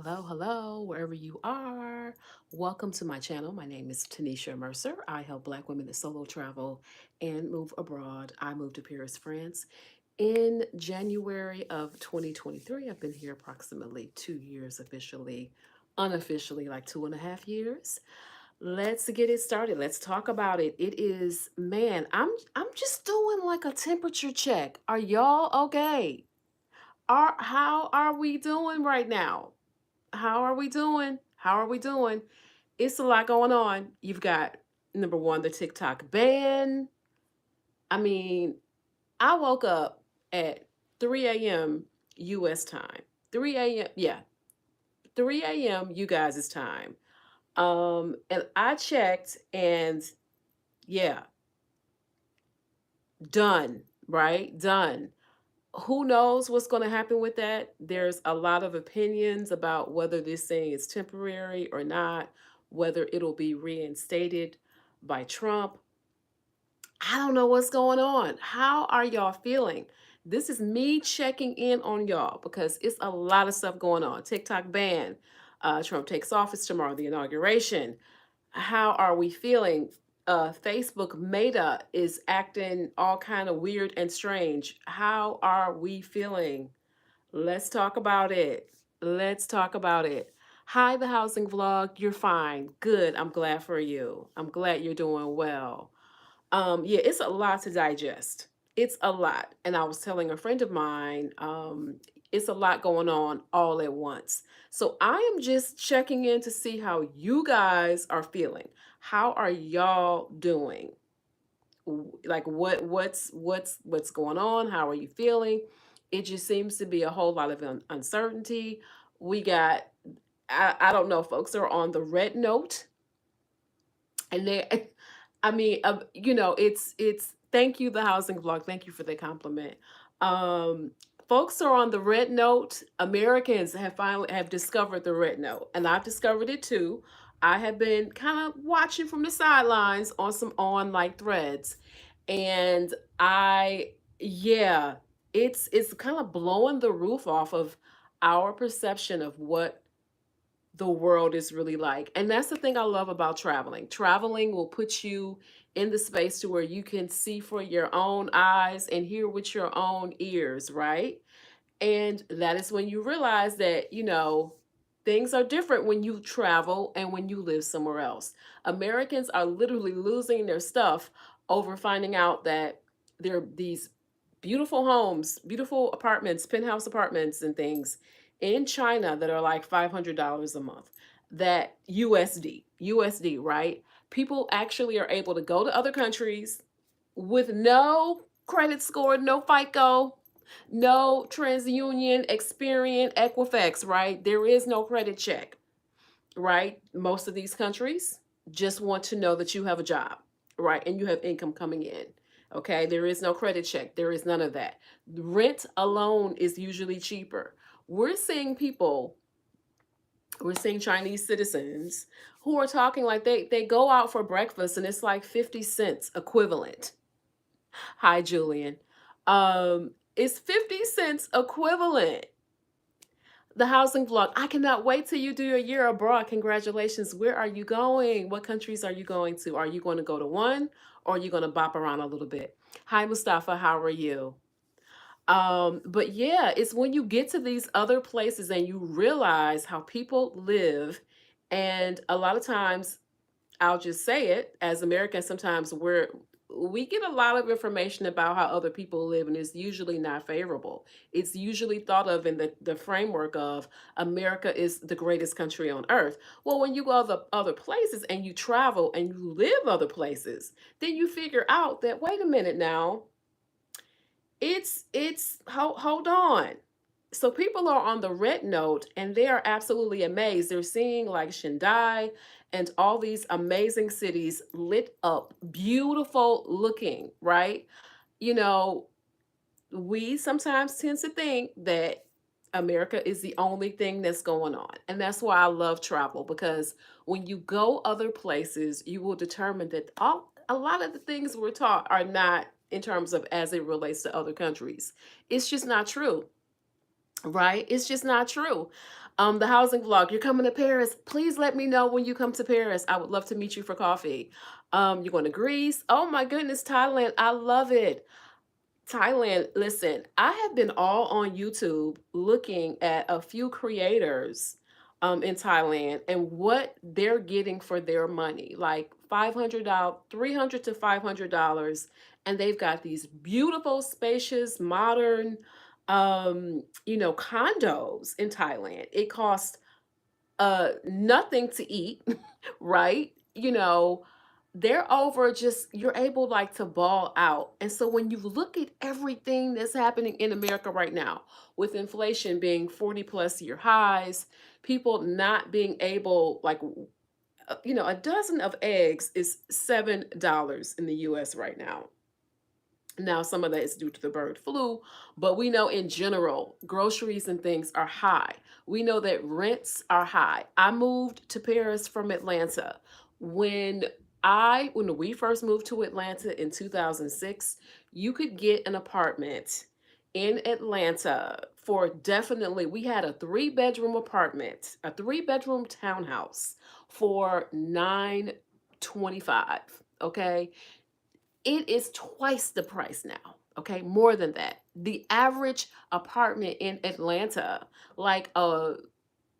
Hello, hello, wherever you are. Welcome to my channel. My name is Tanisha Mercer. I help Black women to solo travel and move abroad. I moved to Paris, France in January of 2023. I've been here approximately 2 years officially, unofficially, like 2.5 years. Let's get it started. Let's talk about it. It is, man, I'm just doing like a temperature check. Are y'all okay? How are we doing right now? How are we doing? How are we doing? It's a lot going on. You've got number one, the TikTok ban. I mean, I woke up at 3 a.m. US time. 3 a.m. Yeah, 3 a.m. you guys' time. And I checked and yeah, done, right? Done. Who knows what's going to happen with that? There's a lot of opinions about whether this thing is temporary or not, whether it'll be reinstated by Trump. I don't know what's going on. How are y'all feeling? This is me checking in on y'all because it's a lot of stuff going on. TikTok ban. Trump takes office tomorrow, the inauguration. How are we feeling? Facebook Meta is acting all kind of weird and strange. How are we feeling? Let's talk about it. Let's talk about it. Hi, the housing vlog. You're fine. Good. I'm glad for you. I'm glad you're doing well. Yeah, it's a lot to digest. It's a lot. And I was telling a friend of mine, it's a lot going on all at once. So I am just checking in to see how you guys are feeling. How are y'all doing? Like what's going on? How are you feeling? It just seems to be a whole lot of uncertainty. We got I don't know, folks are on the red note and they I mean, it's thank you, the housing vlog. Thank you for the compliment. Um, Folks are on the red note. Americans have finally have discovered the red note, and I've discovered it too. I have been kind of watching from the sidelines on some on like threads, and yeah, it's kind of blowing the roof off of our perception of what the world is really like. And that's the thing I love about traveling. Traveling will put you in the space to where you can see for your own eyes and hear with your own ears, right? And that is when you realize that, things are different when you travel and when you live somewhere else. Americans are literally losing their stuff over finding out that there are these beautiful homes, beautiful apartments, penthouse apartments, and things in China that are like $500 a month. That USD, right? People actually are able to go to other countries with no credit score, no FICO, no TransUnion, Experian, Equifax, right? There is no credit check, right? Most of these countries just want to know that you have a job, right? And you have income coming in. Okay, there is no credit check. There is none of that. Rent alone is usually cheaper. We're seeing people, we're seeing Chinese citizens who are talking like they go out for breakfast and it's like 50 cents equivalent. Hi, Julian. It's 50 cents equivalent. The housing vlog. I cannot wait till you do your year abroad. Congratulations. Where are you going? What countries are you going to? Are you going to go to one or are you going to bop around a little bit? Hi, Mustafa. How are you? But yeah, it's when you get to these other places and you realize how people live. And a lot of times I'll just say it, as Americans, sometimes we get a lot of information about how other people live, and it's usually not favorable. It's usually thought of in the framework of America is the greatest country on earth. Well, when you go to other places and you travel and you live other places, then you figure out that wait a minute now, hold on. So people are on the red note and they are absolutely amazed. They're seeing like Shanghai and all these amazing cities lit up, beautiful looking, right? You know, we sometimes tend to think that America is the only thing that's going on. And that's why I love travel because when you go other places, you will determine that a lot of the things we're taught are not in terms of as it relates to other countries. It's just not true, right? It's just not true. The housing vlog, you're coming to Paris. Please let me know when you come to Paris. I would love to meet you for coffee. You're going to Greece. Oh my goodness, Thailand. I love it. Thailand, listen, I have been all on YouTube looking at a few creators in Thailand and what they're getting for their money, like $500, $300 to $500, and they've got these beautiful, spacious, modern, condos in Thailand. It costs nothing to eat, right? They're over just you're able like to ball out. And so when you look at everything that's happening in America right now, with inflation being 40 plus year highs, people not being able a dozen of eggs is $7 in the US right now. Now, some of that is due to the bird flu, but we know in general, groceries and things are high. We know that rents are high. I moved to Paris from Atlanta. When when we first moved to Atlanta in 2006, you could get an apartment in Atlanta for definitely, we had a three-bedroom apartment, a three-bedroom townhouse for 925. Okay, it is twice the price now. Okay, more than that. The average apartment in Atlanta, like a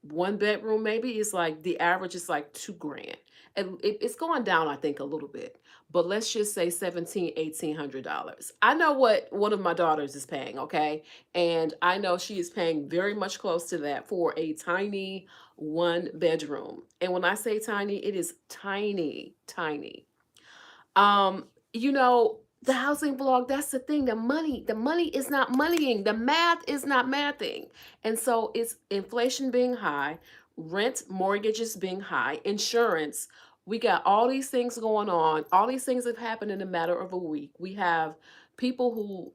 one bedroom, maybe is like the average is like 2 grand. And it's going down, I think, a little bit. But let's just say 17, $1,800. I know what one of my daughters is paying, okay? And I know she is paying very much close to that for a tiny one bedroom. And when I say tiny, it is tiny, tiny. The housing blog, that's the thing. The money is not moneying. The math is not mathing. And so it's inflation being high, rent, mortgages being high, insurance. We got all these things going on. All these things have happened in a matter of a week. We have people who,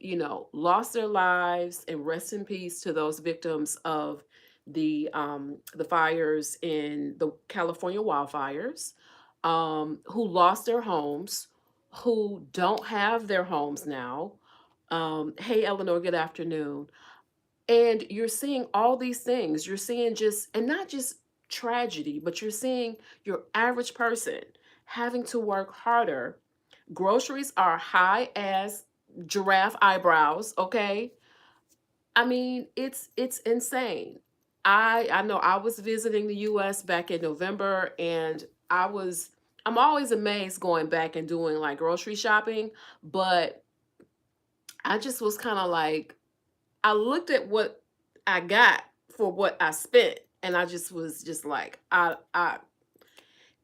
lost their lives, and rest in peace to those victims of the fires in the California wildfires, who lost their homes, who don't have their homes now. Hey, Eleanor, good afternoon. And you're seeing all these things. You're seeing and not just tragedy, but you're seeing your average person having to work harder. Groceries are high as giraffe eyebrows, okay? I mean, it's insane. I know I was visiting the US back in November, and I'm always amazed going back and doing like grocery shopping, but I just was kind of like I looked at what I got for what I spent, and I just was just like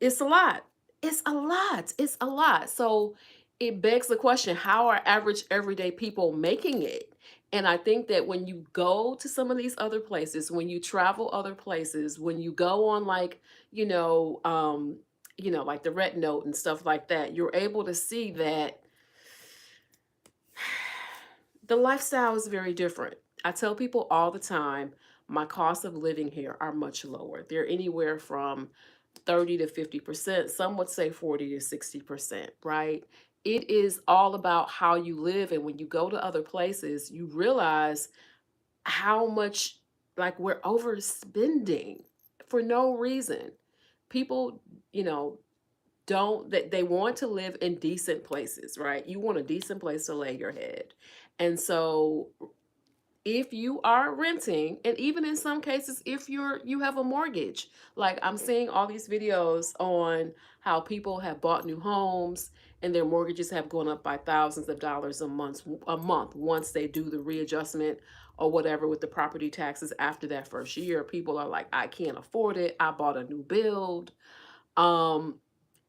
it's a lot. It's a lot. It's a lot. So it begs the question, how are average everyday people making it? And I think that when you go to some of these other places, when you travel other places, when you go on like the Red Note and stuff like that, you're able to see that the lifestyle is very different. I tell people all the time, my cost of living here are much lower. They're anywhere from 30 to 50%. Some would say 40 to 60%, right? It is all about how you live. And when you go to other places, you realize how much like we're overspending for no reason. People, you know, don't that they want to live in decent places, right? You want a decent place to lay your head. And so if you are renting, and even in some cases if you have a mortgage, like I'm seeing all these videos on how people have bought new homes and their mortgages have gone up by thousands of dollars a month once they do the readjustment or whatever with the property taxes after that first year. People are like, I can't afford it, I bought a new build. um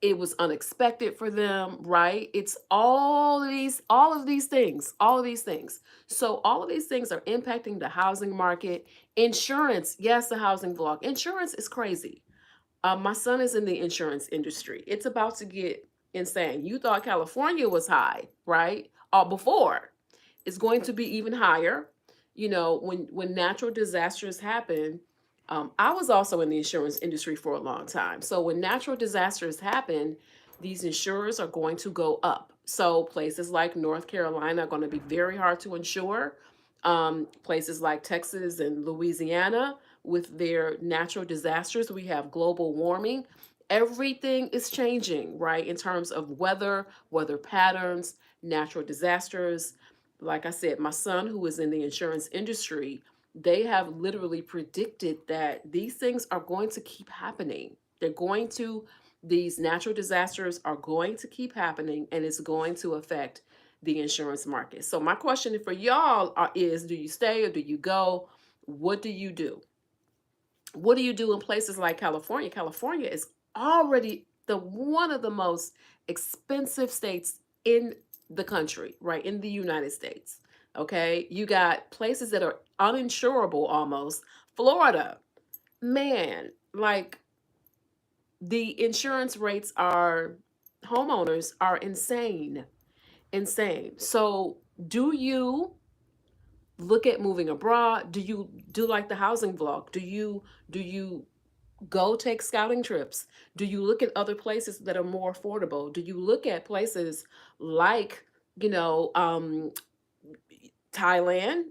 it was unexpected for them, right? It's all of these things. So all of these things are impacting the housing market. Insurance, yes, the housing vlog. Insurance is crazy. My son is in the insurance industry. It's about to get insane. You thought California was high, right? Before. It's going to be even higher. When natural disasters happen, I was also in the insurance industry for a long time. So when natural disasters happen, these insurers are going to go up. So places like North Carolina are going to be very hard to insure. Places like Texas and Louisiana, with their natural disasters. We have global warming. Everything is changing, right? In terms of weather patterns, natural disasters. Like I said, my son, who is in the insurance industry, they have literally predicted that these things are going to keep happening. These natural disasters are going to keep happening, and it's going to affect the insurance market. So my question for y'all is, do you stay or do you go? What do you do? What do you do in places like California? California is already the one of the most expensive states in the country, right? In the United States. Okay? You got places that are uninsurable almost. Florida, man, like the insurance rates are homeowners are insane. Insane. So, do you look at moving abroad? Do you do like the housing vlog? Do you go take scouting trips? Do you look at other places that are more affordable? Do you look at places like, you know, Thailand?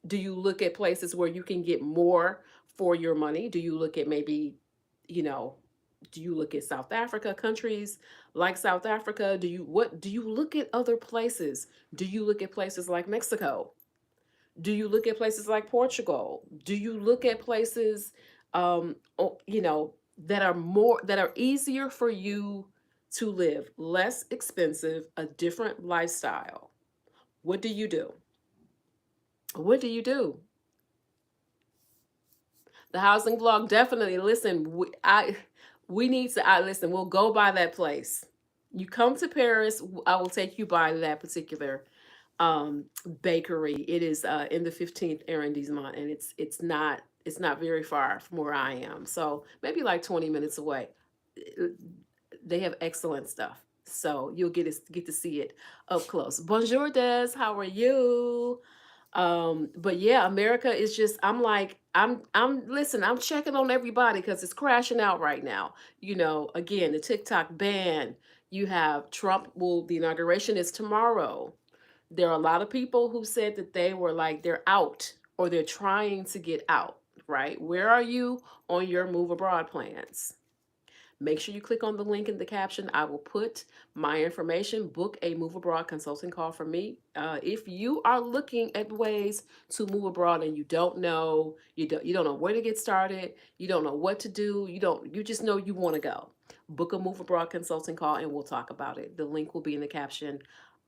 Do you look at places where you can get more for your money? Do you look at maybe, you know, do you look at South Africa, countries like South Africa? Do you look at other places? Do you look at places like Mexico? Do you look at places like Portugal? Do you look at places, you know, that are easier for you to live, less expensive, a different lifestyle? What do you do? What do you do? The housing vlog, definitely. Listen, we need to. I listen. We'll go by that place. You come to Paris, I will take you by that particular bakery. It is in the 15th arrondissement, and it's not very far from where I am. So maybe like 20 minutes away. Uh, They have excellent stuff. So you'll get to see it up close. Bonjour, Des. How are you? But yeah, America is just, I'm listen, I'm checking on everybody because it's crashing out right now. You know, again, the TikTok ban. You have Trump, well, the inauguration is tomorrow. There are a lot of people who said that they were like they're out or they're trying to get out, right? Where are you on your move abroad plans? Make sure you click on the link in the caption. I will put my information. Book a move abroad consulting call for me. If you are looking at ways to move abroad and you don't know where to get started, you don't know what to do, you just know you want to go. Book a move abroad consulting call and we'll talk about it. The link will be in the caption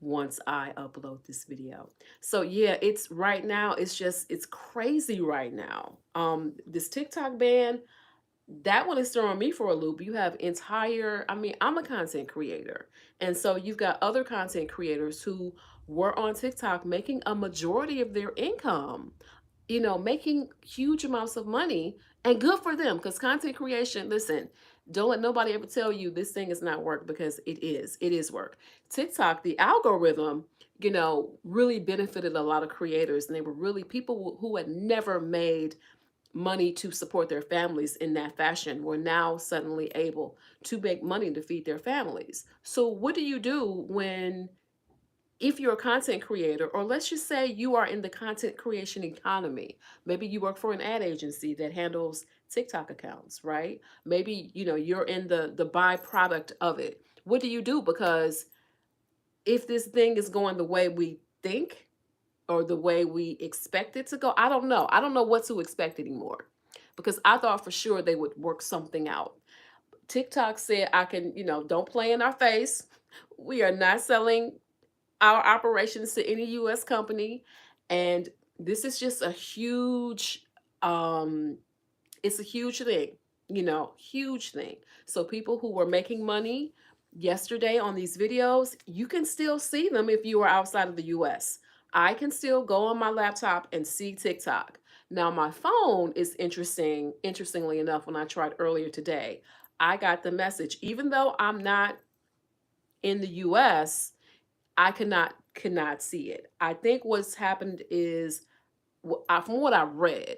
once I upload this video. So yeah, it's right now, it's crazy right now. This TikTok ban, that one is throwing me for a loop. You have I mean, I'm a content creator. And so you've got other content creators who were on TikTok making a majority of their income, you know, making huge amounts of money, and good for them because content creation, listen, don't let nobody ever tell you this thing is not work because it is work. TikTok, the algorithm, you know, really benefited a lot of creators, and they were really people who had never made money to support their families in that fashion were now suddenly able to make money to feed their families. So what do you do when, if you're a content creator, or let's just say you are in the content creation economy? Maybe you work for an ad agency that handles TikTok accounts, right? Maybe, you know, you're in the byproduct of it. What do you do? Because if this thing is going the way we think or the way we expect it to go, I don't know. I don't know what to expect anymore because I thought for sure they would work something out. TikTok said, I can, you know, don't play in our face. We are not selling our operations to any US company. And this is just a huge, um, it's a huge thing, you know, huge thing. So people who were making money yesterday on these videos, you can still see them if you are outside of the US. I can still go on my laptop and see TikTok. Now my phone is interestingly enough, when I tried earlier today, I got the message. Even though I'm not in the US, I cannot see it. I think what's happened is, from what I read,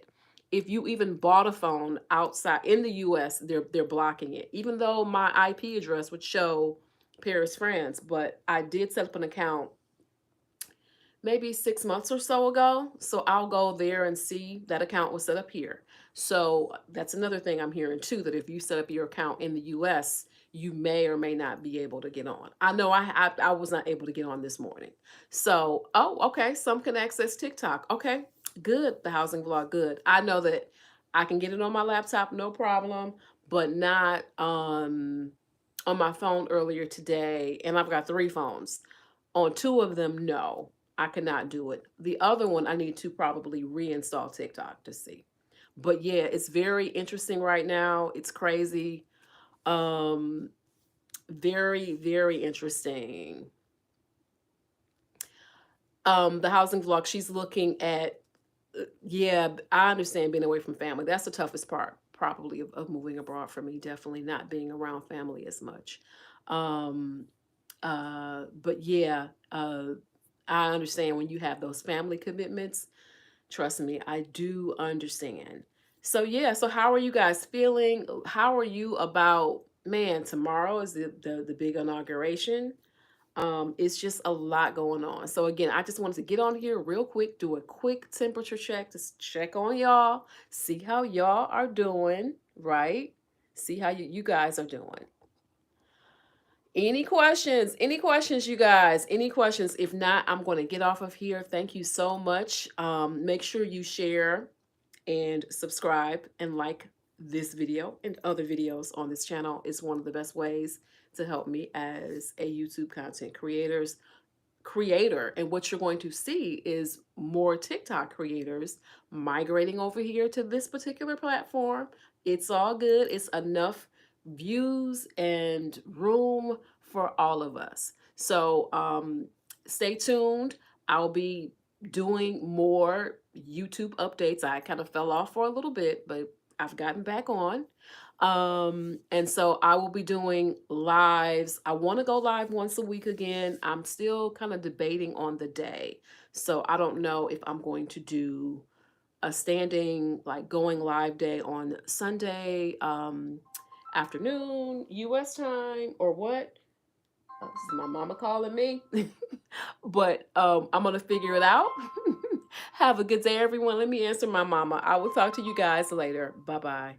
if you even bought a phone outside in the US, they're blocking it. Even though my IP address would show Paris, France, but I did set up an account maybe 6 months or so ago. So I'll go there and see that account was set up here. So that's another thing I'm hearing too, that if you set up your account in the US, you may or may not be able to get on. I know I was not able to get on this morning. So, oh, okay, some can access TikTok. Okay, good. The housing vlog, good. I know that I can get it on my laptop, no problem, but not on my phone earlier today. And I've got three phones. On two of them, no, I cannot do it. The other one, I need to probably reinstall TikTok to see. But yeah, it's very interesting right now. It's crazy. Um, very, very interesting. The housing vlog, she's looking at, yeah, I understand being away from family. That's the toughest part, probably, of moving abroad for me. Definitely not being around family as much. Um, but yeah, I understand when you have those family commitments. Trust me, I do understand. So yeah, so how are you guys feeling? How are you about, man, tomorrow is the big inauguration. It's just a lot going on. So again, I just wanted to get on here real quick, do a quick temperature check to check on y'all, see how y'all are doing, right? See how you guys are doing. Any questions? Any questions, you guys? Any questions? If not, I'm going to get off of here. Thank you so much. Make sure you share and subscribe and like this video and other videos on this channel. Is one of the best ways to help me as a YouTube content creator. And what you're going to see is more TikTok creators migrating over here to this particular platform. It's all good. It's enough views and room for all of us. So stay tuned. I'll be doing more YouTube updates. I kind of fell off for a little bit, but I've gotten back on. And so I will be doing lives. I want to go live once a week again. I'm still kind of debating on the day. So I don't know if I'm going to do a standing, like going live day on Sunday afternoon, US time, or what. Oh, this is my mama calling me. But I'm going to figure it out. Have a good day, everyone. Let me answer my mama. I will talk to you guys later. Bye bye.